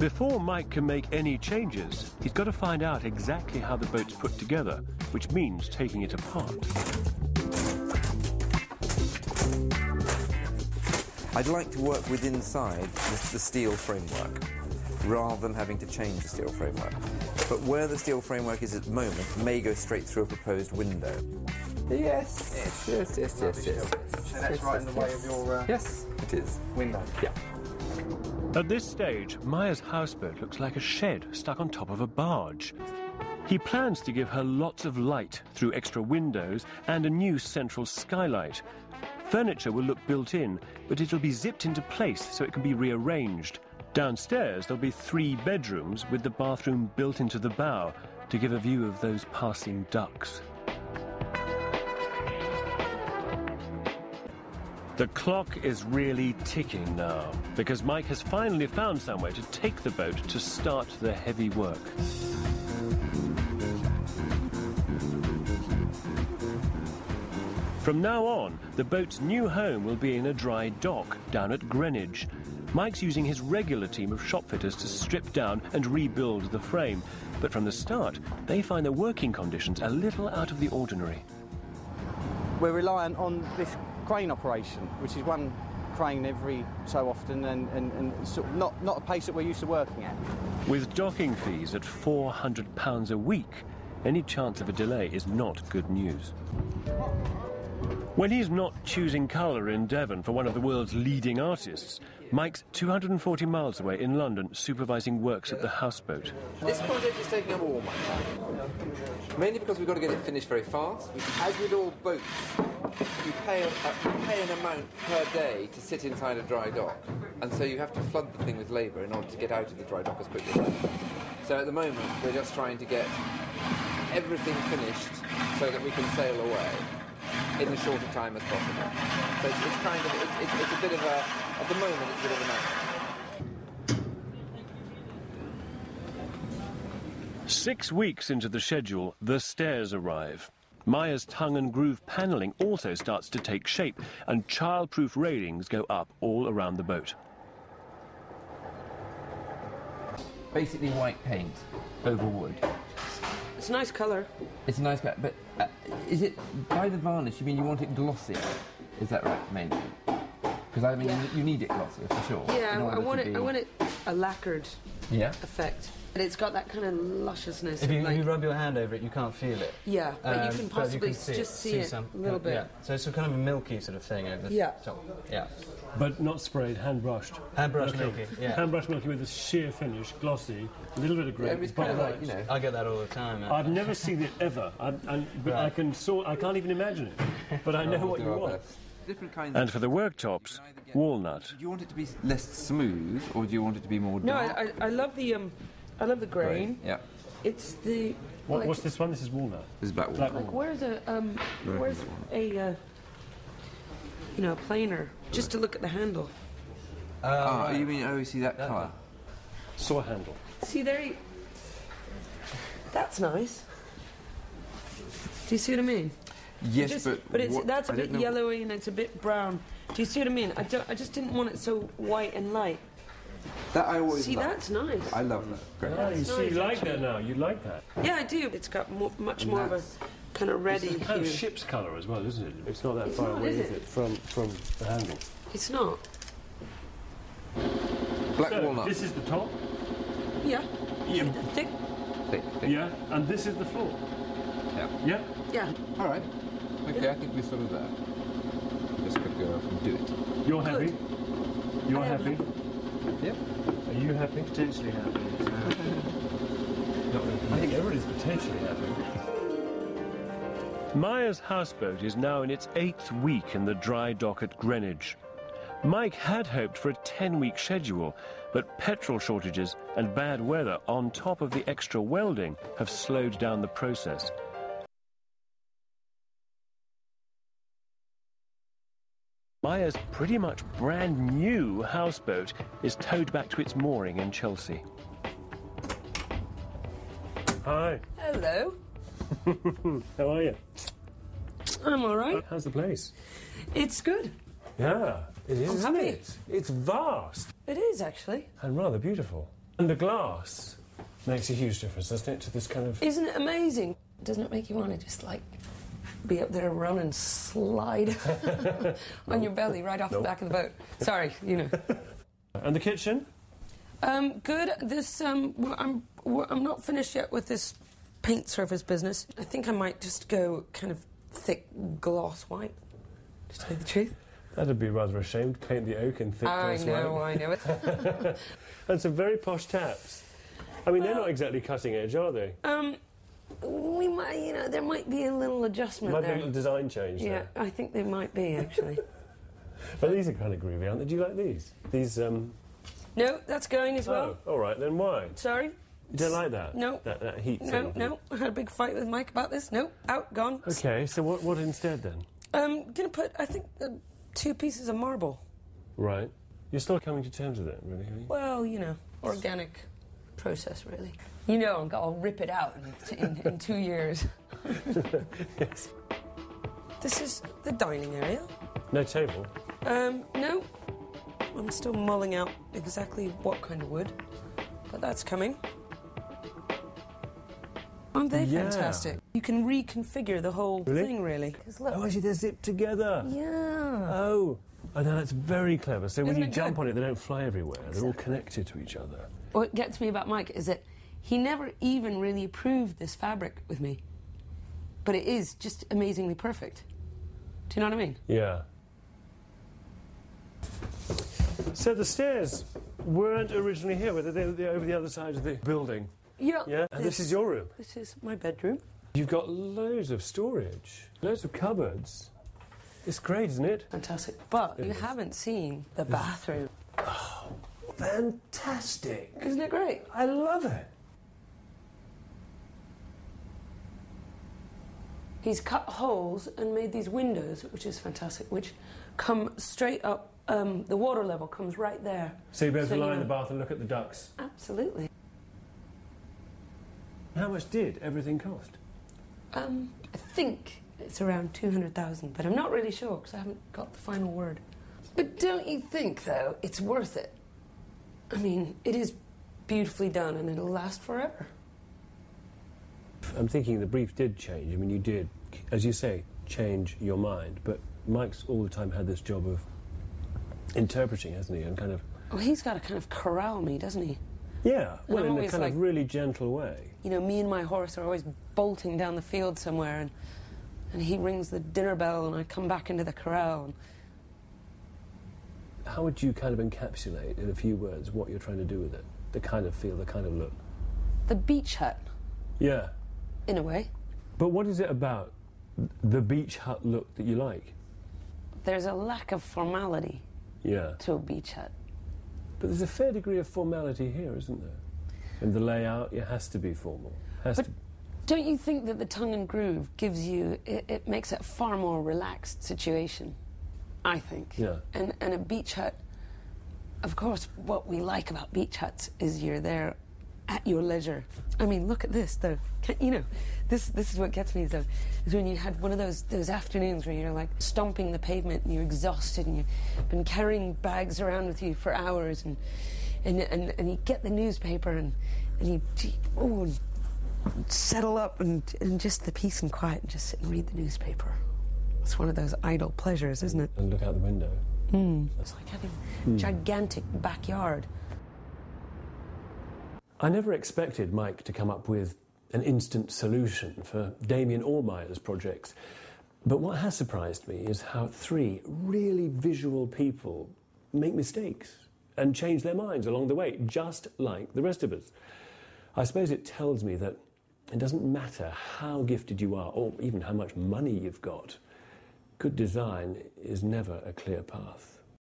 Before Mike can make any changes, he's got to find out exactly how the boat's put together, which means taking it apart. I'd like to work with inside the steel framework, rather than having to change the steel framework. But where the steel framework is at the moment may go straight through a proposed window. Yes. So that's right in the way of your... Yes, it is. Window. Yeah. At this stage, Maya's houseboat looks like a shed stuck on top of a barge. He plans to give her lots of light through extra windows and a new central skylight. Furniture will look built in, but it'll be zipped into place so it can be rearranged. Downstairs, there'll be 3 bedrooms with the bathroom built into the bow to give a view of those passing ducks. The clock is really ticking now, because Mike has finally found somewhere to take the boat to start the heavy work. From now on, the boat's new home will be in a dry dock down at Greenwich. Mike's using his regular team of shopfitters to strip down and rebuild the frame. But from the start, they find the working conditions a little out of the ordinary. We're reliant on this crane operation, which is one crane every so often, and sort of not a pace that we're used to working at. With docking fees at £400 a week, any chance of a delay is not good news. When he's not choosing colour in Devon for one of the world's leading artists, Mike's 240 miles away in London supervising works at the houseboat. This project is taking up all my time, mainly because we've got to get it finished very fast. As with all boats, you pay an amount per day to sit inside a dry dock, and so you have to flood the thing with labour in order to get out of the dry dock as quickly as possible. So at the moment, we're just trying to get everything finished so that we can sail away in as short a time as possible. So it's a bit of a, at the moment, it's a bit of a nightmare. 6 weeks into the schedule, the stairs arrive. Maya's tongue and groove panelling also starts to take shape, and child-proof railings go up all around the boat. Basically white paint over wood. It's a nice colour. It's a nice colour, but is it, by the varnish, you mean you want it glossier? Is that right, mainly? Because I mean, yeah. you need it glossier, for sure. Yeah, I want it a lacquered effect. And it's got that kind of lusciousness. If you rub your hand over it, you can't feel it. Yeah, but you can possibly just see it some, a little bit. Yeah, so it's a kind of a milky sort of thing over the top. Yeah. But not sprayed, hand-brushed. Hand-brushed milky, yeah. Hand-brushed milky with a sheer finish, glossy, a little bit of grey. Yeah, it's kind of like, you know. I get that all the time. I've never seen it ever, but right. I can't even imagine it. But I know what you want. Different kinds. And for the worktops, walnut. Do you want it to be less smooth, or do you want it to be more dark? No, I love the grain. Yeah. It's the. What's this one? This is walnut. This is black walnut. Like where's a planer just to look at the handle. Right. You mean you see that colour? Saw handle. See there. That's nice. Do you see what I mean? Yes, but that's a bit yellowy and it's a bit brown. Do you see what I mean? I just didn't want it so white and light. That I always see. Like. That's nice. I love that. Great. Yeah, you see, you like that now. You like that. Yeah, I do. It's got much more of a kind of reddy hue. It's kind of ship's colour as well, isn't it? It's not that far away, is it? From the handle. It's not. Black walnut. This is the top. Yeah. Yeah. Thick. Yeah, and this is the floor. Yeah. Yeah. Yeah. All right. Okay, I think we're sort of there. Just got to go off and do it. You're happy? You're happy? Yep. Are you happy? Potentially happy. I think everybody's potentially happy. Maya's houseboat is now in its 8th week in the dry dock at Greenwich. Mike had hoped for a 10-week schedule, but petrol shortages and bad weather on top of the extra welding have slowed down the process. Maya's pretty much brand new houseboat is towed back to its mooring in Chelsea. Hi. Hello. How are you? I'm all right. How's the place? It's good. Yeah, it is, I'm isn't happy. it? It's vast. It is, actually. And rather beautiful. And the glass makes a huge difference, doesn't it, to this kind of... Isn't it amazing? Doesn't it make you want to just, like, be up there, run and slide on your belly right off the back of the boat? Sorry, you know. And the kitchen? Good. This, I'm not finished yet with this paint surface business. I think I might just go kind of thick gloss white, to tell you the truth. That'd be rather a shame to paint the oak in thick gloss white. I know it. And some very posh taps. I mean, they're not exactly cutting edge, are they? We might, you know, there might be a little adjustment Might there. be a little design change there. Yeah, I think there might be, actually. But these are kind of groovy, aren't they? Do you like these? These, No, that's going as well. Oh, all right, then why? Sorry? You don't like that? No. That heat thing? No. I had a big fight with Mike about this. No, out, gone. OK, so what instead, then? Gonna put, I think, 2 pieces of marble. Right. You're still coming to terms with it, really, are you? Well, you know, organic process, really. You know, I'll rip it out in 2 years. Yes. This is the dining area. No table? No. I'm still mulling out exactly what kind of wood, but that's coming. Aren't they fantastic? You can reconfigure the whole thing, really. Look. Oh, actually, they're zipped together. Yeah. Oh, I know, that's very clever. So when Isn't you it jump good? on it, they don't fly everywhere. They're all connected to each other. What gets me about Mike is that he never even really approved this fabric with me. But it is just amazingly perfect. Do you know what I mean? Yeah. So the stairs weren't originally here, were they? They're over the other side of the building. Yeah. Yeah? And this is your room? This is my bedroom. You've got loads of storage, loads of cupboards. It's great, isn't it? Fantastic. But you haven't seen the bathroom. Oh, fantastic. Isn't it great? I love it. He's cut holes and made these windows, which is fantastic, which come straight up. The water level comes right there. So you'll be able to lie in the bath and look at the ducks. Absolutely. How much did everything cost? I think it's around 200,000, but I'm not really sure because I haven't got the final word. But don't you think, though, it's worth it? I mean, it is beautifully done and it'll last forever. I'm thinking the brief did change. I mean, you did, as you say, change your mind. But Mike's all the time had this job of interpreting, hasn't he? And kind of... Well, he's got to kind of corral me, doesn't he? Yeah, And well, I'm in a kind of really gentle way. You know, me and my horse are always bolting down the field somewhere, and he rings the dinner bell, and I come back into the corral. And... How would you kind of encapsulate, in a few words, what you're trying to do with it? The kind of feel, the kind of look? The beach hut. Yeah. In a way. But what is it about the beach hut look that you like? There's a lack of formality to a beach hut. But there's a fair degree of formality here, isn't there? And the layout, it has to be formal. Don't you think that the tongue and groove gives you... It makes it a far more relaxed situation, I think. Yeah. And a beach hut... Of course, what we like about beach huts is you're there at your leisure. I mean, look at this, though. You know, this is what gets me, though, is when you had one of those afternoons where you're, like, stomping the pavement and you're exhausted and you've been carrying bags around with you for hours and you get the newspaper and you settle up and just the peace and quiet and just sit and read the newspaper. It's one of those idle pleasures, isn't it? And look out the window. It's like having a gigantic backyard. I never expected Mike to come up with an instant solution for Damien Allmeyer's projects. But what has surprised me is how 3 really visual people make mistakes and change their minds along the way, just like the rest of us. I suppose it tells me that it doesn't matter how gifted you are or even how much money you've got. Good design is never a clear path.